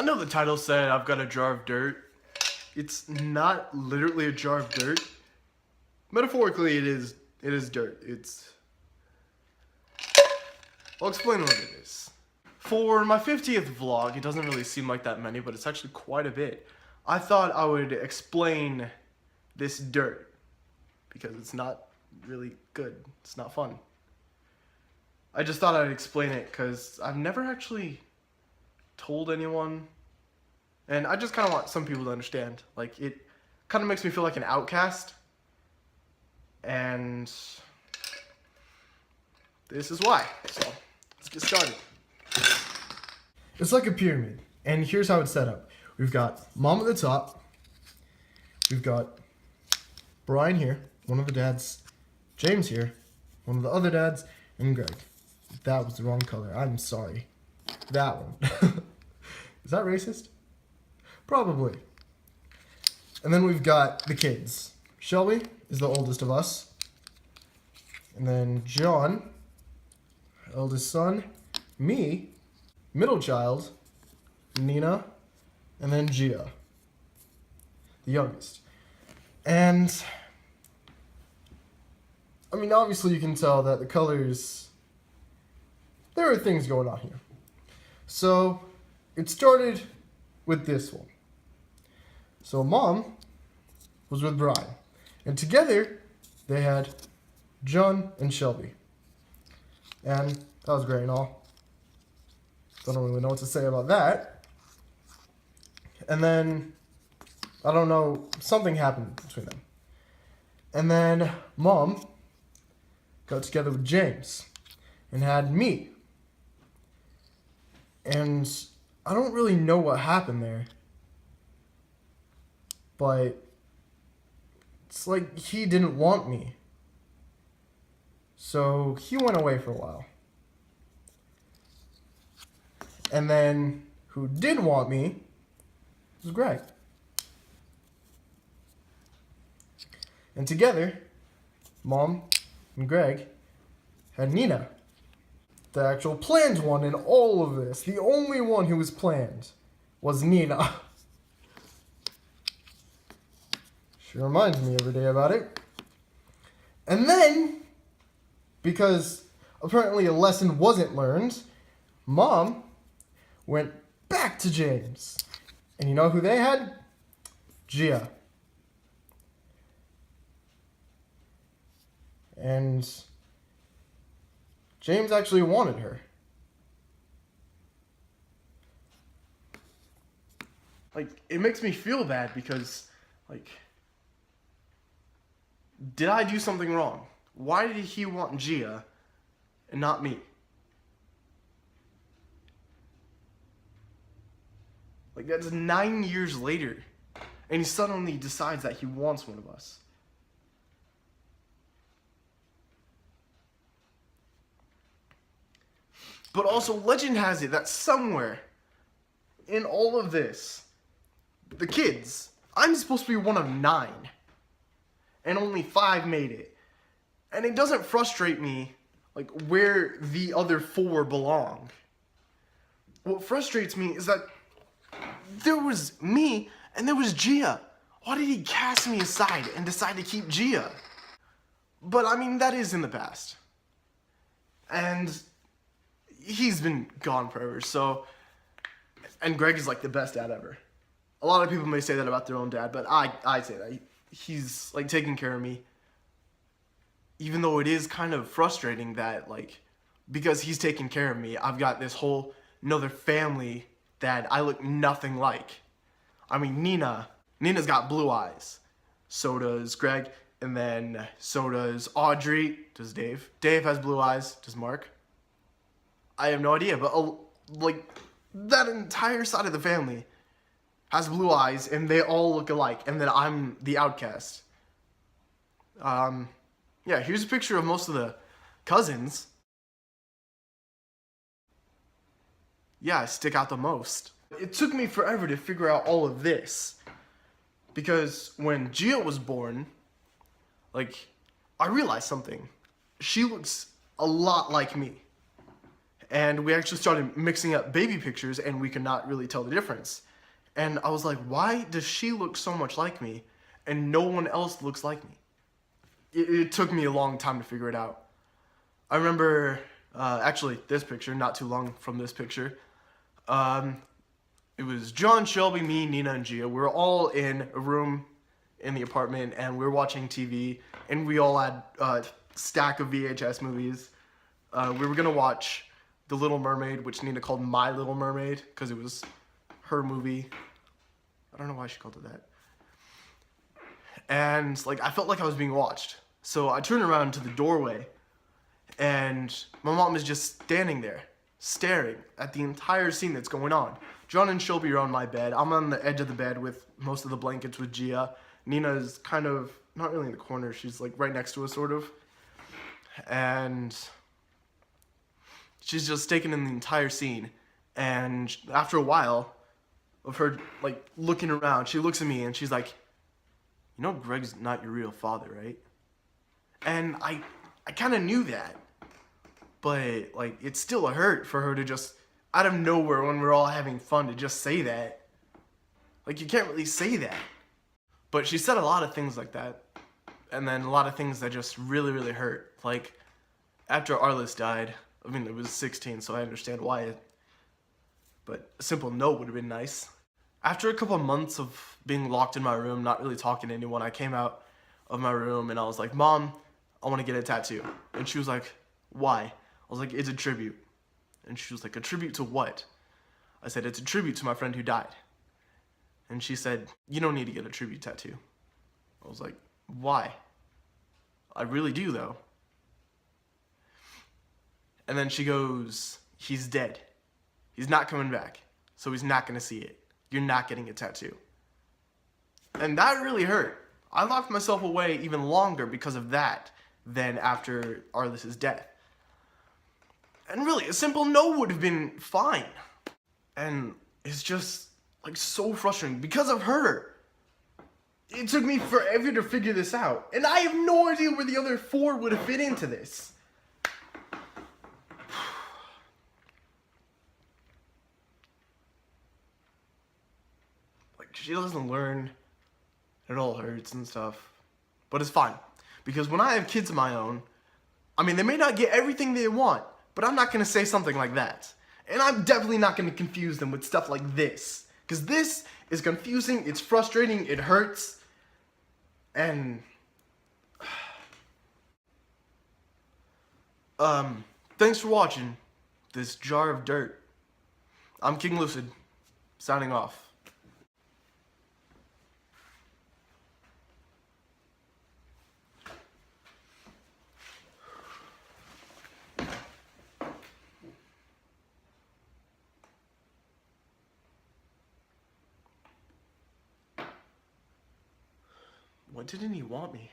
I know the title said I've got a jar of dirt. It's not literally a jar of dirt. Metaphorically, it is dirt. I'll explain what it is. For my 50th vlog, it doesn't really seem like that many, but it's actually quite a bit. I thought I would explain this dirt because it's not really good. It's not fun. I just thought I'd explain it because I've never actually told anyone, and I just kind of want some people to understand. Like, it kind of makes me feel like an outcast, and this is why. So let's get started. It's like a pyramid, and here's how it's set up. We've got Mom at the top. We've got Brian here, one of the dads. James here, one of the other dads, and Greg. That was the wrong color. I'm sorry. That one. Is that racist? Probably. And then we've got the kids. Shelby is the oldest of us. And then John, eldest son. Me, middle child. Nina. And then Gia, the youngest. And I mean, obviously you can tell that the colors, there are things going on here. So it started with this one. So Mom was with Brian, and together they had John and Shelby. And that was great and all. Don't really know what to say about that. And then, I don't know, something happened between them. And then Mom got together with James and had me. And I don't really know what happened there, but it's like he didn't want me. So he went away for a while. And then who did want me was Greg. And together, Mom and Greg had Nina. The actual planned one in all of this, the only one who was planned, was Nina. She reminds me every day about it. And then, because apparently a lesson wasn't learned, Mom went back to James. And you know who they had? Gia. And James actually wanted her. Like, it makes me feel bad because, like, did I do something wrong? Why did he want Gia and not me? Like, that's 9 years later, and he suddenly decides that he wants one of us. But also, legend has it that somewhere in all of this, the kids, I'm supposed to be one of 9, and only 5 made it. And it doesn't frustrate me, like, where the other 4 belong. What frustrates me is that there was me and there was Gia. Why did he cast me aside and decide to keep Gia? But I mean, that is in the past. And he's been gone forever, so... And Greg is like the best dad ever. A lot of people may say that about their own dad, but I say that. He's like taking care of me. Even though it is kind of frustrating that, like, because he's taking care of me, I've got this whole another family that I look nothing like. I mean, Nina's got blue eyes. So does Greg. And then so does Audrey. Does Dave. Dave has blue eyes. Does Mark? I have no idea. But, like, that entire side of the family has blue eyes. And they all look alike. And then I'm the outcast. Yeah, here's a picture of most of the cousins. Yeah, I stick out the most. It took me forever to figure out all of this. Because when Gia was born, like, I realized something. She looks a lot like me. And we actually started mixing up baby pictures, and we could not really tell the difference. And I was like, why does she look so much like me and no one else looks like me? It took me a long time to figure it out. I remember, actually, this picture, not too long from this picture. It was John, Shelby, me, Nina, and Gia. We were all in a room in the apartment, and we were watching TV, and we all had a stack of VHS movies. We were gonna watch The Little Mermaid, which Nina called My Little Mermaid, because it was her movie. I don't know why she called it that. And like, I felt like I was being watched. So I turned around to the doorway, and my mom is just standing there, staring at the entire scene that's going on. John and Shelby are on my bed. I'm on the edge of the bed with most of the blankets with Gia. Nina's kind of, not really in the corner, she's like right next to us, sort of. And she's just taking in the entire scene. And after a while of her like looking around, she looks at me and she's like, you know Greg's not your real father, right? And I kind of knew that, but like it's still a hurt for her to just out of nowhere when we're all having fun to just say that. Like you can't really say that. But she said a lot of things like that, and then a lot of things that just really, really hurt. Like after Arliss died, I mean it was 16, so I understand why. But a simple note would have been nice. After a couple of months of being locked in my room, not really talking to anyone, I came out of my room and I was like, Mom, I want to get a tattoo. And she was like, why? I was like, it's a tribute. And she was like, a tribute to what? I said, it's a tribute to my friend who died. And she said, you don't need to get a tribute tattoo. I was like, why? I really do though. And then she goes, he's dead. He's not coming back. So he's not gonna see it. You're not getting a tattoo. And that really hurt. I locked myself away even longer because of that than after Arliss's death. And really, a simple no would have been fine. And it's just like so frustrating because of her. It took me forever to figure this out. And I have no idea where the other four would have fit into this. Like, she doesn't learn. It all hurts and stuff. But it's fine. Because when I have kids of my own, I mean, they may not get everything they want, but I'm not going to say something like that. And I'm definitely not going to confuse them with stuff like this. Because this is confusing, it's frustrating, it hurts. And thanks for watching this jar of dirt. I'm King Lucid, signing off. What didn't he want me?